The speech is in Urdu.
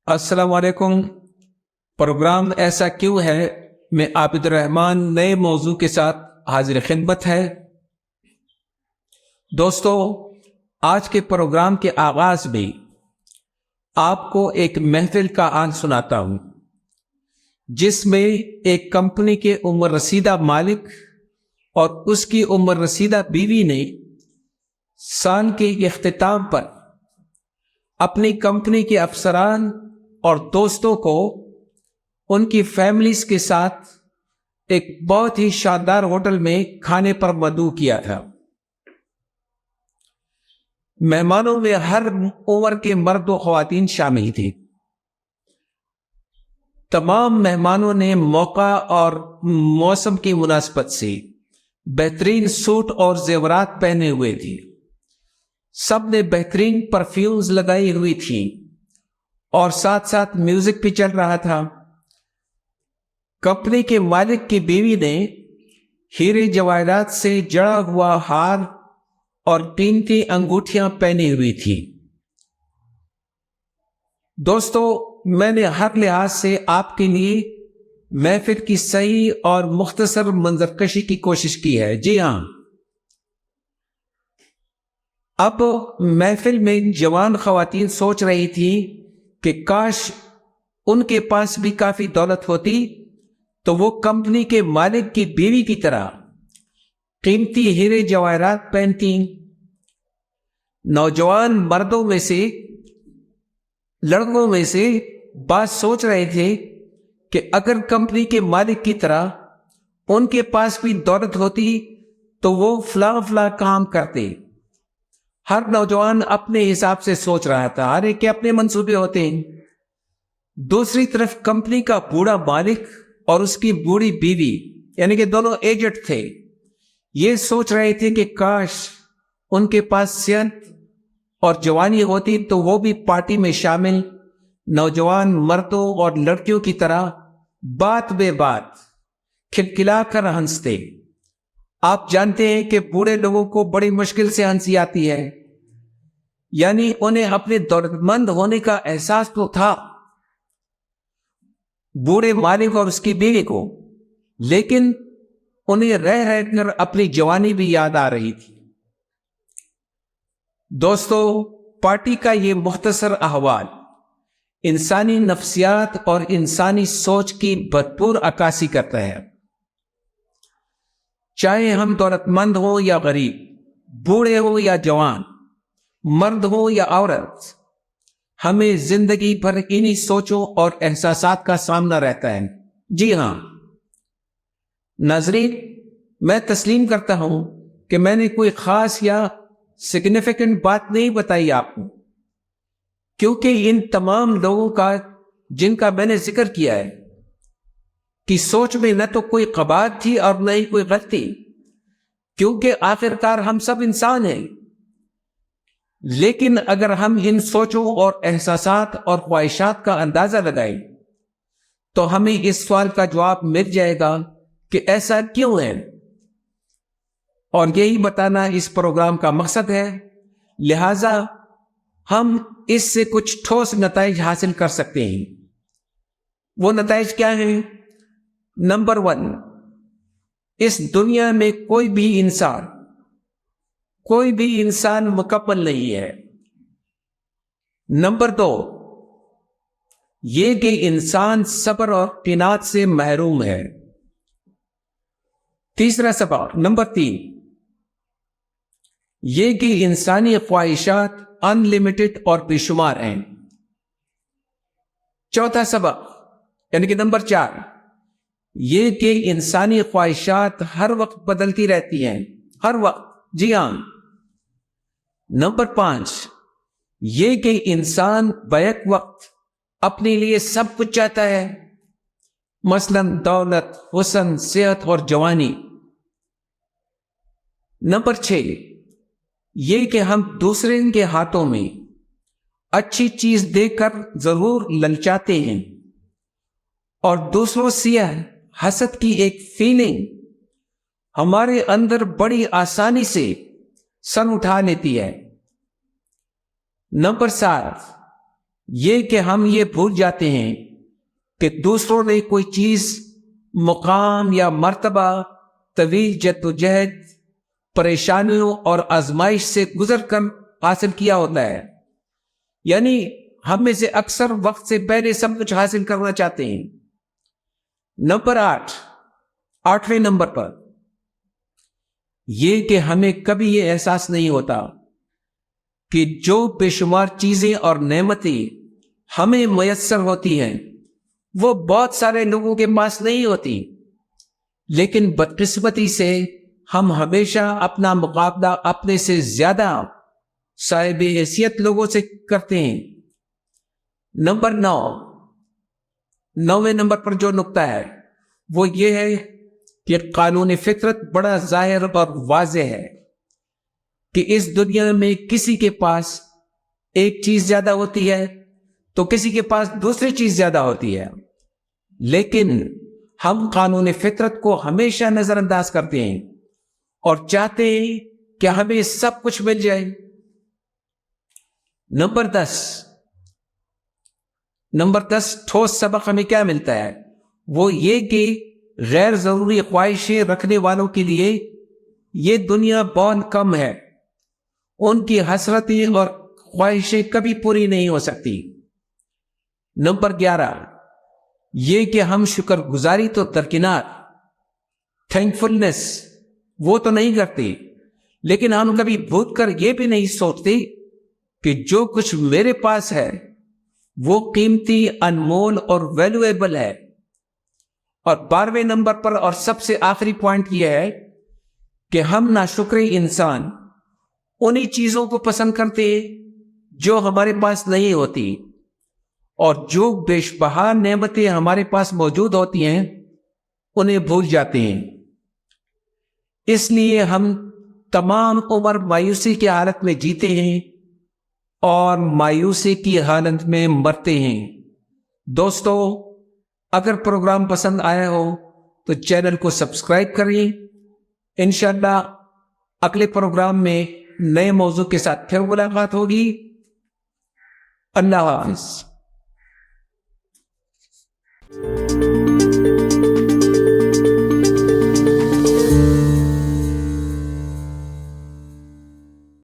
السلام علیکم۔ پروگرام ایسا کیوں ہے میں عابد الرحمان نئے موضوع کے ساتھ حاضر خدمت ہے۔ دوستو، آج کے پروگرام کے آغاز میں آپ کو ایک محفل کا آن سناتا ہوں جس میں ایک کمپنی کے عمر رسیدہ مالک اور اس کی عمر رسیدہ بیوی نے سال کے اختتام پر اپنی کمپنی کے افسران اور دوستوں کو ان کی فیملیز کے ساتھ ایک بہت ہی شاندار ہوٹل میں کھانے پر مدعو کیا تھا۔ مہمانوں میں ہر عمر کے مرد و خواتین شامل تھے۔ تمام مہمانوں نے موقع اور موسم کی مناسبت سے بہترین سوٹ اور زیورات پہنے ہوئے تھے۔ سب نے بہترین پرفیومز لگائی ہوئی تھی اور ساتھ ساتھ میوزک بھی چل رہا تھا۔ کمپنی کے مالک کی بیوی نے ہیرے جواہرات سے جڑا ہوا ہار اور قیمتی انگوٹھیاں پہنی ہوئی تھی۔ دوستو، میں نے ہر لحاظ سے آپ کے لیے محفل کی صحیح اور مختصر منظرکشی کی کوشش کی ہے۔ جی ہاں، اب محفل میں جوان خواتین سوچ رہی تھی کہ کاش ان کے پاس بھی کافی دولت ہوتی تو وہ کمپنی کے مالک کی بیوی کی طرح قیمتی ہیرے جواہرات پہنتی۔ نوجوان مردوں میں سے، لڑکوں میں سے بعض سوچ رہے تھے کہ اگر کمپنی کے مالک کی طرح ان کے پاس بھی دولت ہوتی تو وہ فلاں کام کرتے۔ ہر نوجوان اپنے حساب سے سوچ رہا تھا، ہر ایک کے اپنے منصوبے ہوتے ہیں۔ دوسری طرف کمپنی کا بوڑھا مالک اور اس کی بوڑھی بیوی، یعنی کہ دونوں ایجنٹ تھے، یہ سوچ رہے تھے کہ کاش ان کے پاس صحت اور جوانی ہوتی تو وہ بھی پارٹی میں شامل نوجوان مردوں اور لڑکیوں کی طرح بات بے بات کھلکھلا کر ہنستے۔ آپ جانتے ہیں کہ بوڑھے لوگوں کو بڑی مشکل سے ہنسی آتی ہے، یعنی انہیں اپنے دولت مند ہونے کا احساس تو تھا بوڑھے مالک اور اس کی بیوی کو، لیکن انہیں رہ رہ کر اپنی جوانی بھی یاد آ رہی تھی۔ دوستو، پارٹی کا یہ مختصر احوال انسانی نفسیات اور انسانی سوچ کی بھرپور عکاسی کرتا ہے۔ چاہے ہم دولت مند ہوں یا غریب، بوڑھے ہوں یا جوان، مرد ہوں یا عورت، ہمیں زندگی بھر انہی سوچوں اور احساسات کا سامنا رہتا ہے۔ جی ہاں ناظرین، میں تسلیم کرتا ہوں کہ میں نے کوئی خاص یا سگنیفیکنٹ بات نہیں بتائی آپ کو، کیونکہ ان تمام لوگوں کا جن کا میں نے ذکر کیا ہے کی سوچ میں نہ تو کوئی قباحت تھی اور نہ ہی کوئی غلطی، کیونکہ آخرکار ہم سب انسان ہیں۔ لیکن اگر ہم ان سوچوں اور احساسات اور خواہشات کا اندازہ لگائیں تو ہمیں اس سوال کا جواب مل جائے گا کہ ایسا کیوں ہے، اور یہی بتانا اس پروگرام کا مقصد ہے۔ لہذا ہم اس سے کچھ ٹھوس نتائج حاصل کر سکتے ہیں۔ وہ نتائج کیا ہیں؟ نمبر 1، اس دنیا میں کوئی بھی انسان مکمل نہیں ہے۔ نمبر 2، یہ کہ انسان صبر اور قناعت سے محروم ہے۔ تیسرا سبق، نمبر 3، یہ کہ انسانی خواہشات ان لمیٹڈ اور بے شمار ہیں۔ چوتھا سبق یعنی کہ نمبر 4، یہ کہ انسانی خواہشات ہر وقت بدلتی رہتی ہیں، ہر وقت۔ جی ہاں۔ نمبر 5، یہ کہ انسان بیک وقت اپنے لیے سب کچھ چاہتا ہے، مثلا دولت، حسن، صحت اور جوانی۔ نمبر 6، یہ کہ ہم دوسرے کے ہاتھوں میں اچھی چیز دیکھ کر ضرور للچاتے ہیں، اور دوسروں سے حسد کی ایک فیلنگ ہمارے اندر بڑی آسانی سے سر اٹھا لیتی ہے۔ نمبر 7، یہ کہ ہم یہ بھول جاتے ہیں کہ دوسروں نے کوئی چیز، مقام یا مرتبہ طویل جدوجہد، پریشانیوں اور آزمائش سے گزر کر حاصل کیا ہوتا ہے. یعنی ہم میں سے اکثر وقت سے پہلے سب کچھ حاصل کرنا چاہتے ہیں. نمبر 8، 8ویں نمبر پر یہ کہ ہمیں کبھی یہ احساس نہیں ہوتا کہ جو بے شمار چیزیں اور نعمتیں ہمیں میسر ہوتی ہیں وہ بہت سارے لوگوں کے پاس نہیں ہوتی، لیکن بدقسمتی سے ہم ہمیشہ اپنا مقابلہ اپنے سے زیادہ صاحب حیثیت لوگوں سے کرتے ہیں. نمبر 9، 9ویں نمبر پر جو نقطہ ہے وہ یہ ہے کہ قانون فطرت بڑا ظاہر اور واضح ہے کہ اس دنیا میں کسی کے پاس ایک چیز زیادہ ہوتی ہے تو کسی کے پاس دوسری چیز زیادہ ہوتی ہے، لیکن ہم قانون فطرت کو ہمیشہ نظر انداز کرتے ہیں اور چاہتے ہیں کہ ہمیں سب کچھ مل جائے. نمبر 10 ٹھوس سبق ہمیں کیا ملتا ہے؟ وہ یہ کہ غیر ضروری خواہشیں رکھنے والوں کے لیے یہ دنیا بہت کم ہے. ان کی حسرتیں اور خواہشیں کبھی پوری نہیں ہو سکتی. نمبر 11 یہ کہ ہم شکر گزاری تو درکنار، تھینکفلنس وہ تو نہیں کرتے، لیکن ہم کبھی بھول کر یہ بھی نہیں سوچتے کہ جو کچھ میرے پاس ہے وہ قیمتی، انمول اور ویلیویبل ہے. اور 12ویں نمبر پر اور سب سے آخری پوائنٹ یہ ہے کہ ہم ناشکرے انسان انہی چیزوں کو پسند کرتے ہیں جو ہمارے پاس نہیں ہوتی، اور جو بیش بہا نعمتیں ہمارے پاس موجود ہوتی ہیں انہیں بھول جاتے ہیں. اس لیے ہم تمام عمر مایوسی کی حالت میں جیتے ہیں اور مایوسی کی حالت میں مرتے ہیں. دوستو، اگر پروگرام پسند آیا ہو تو چینل کو سبسکرائب کریں. انشاءاللہ اگلے پروگرام میں نئے موضوع کے ساتھ پھر ملاقات ہوگی. اللہ حافظ.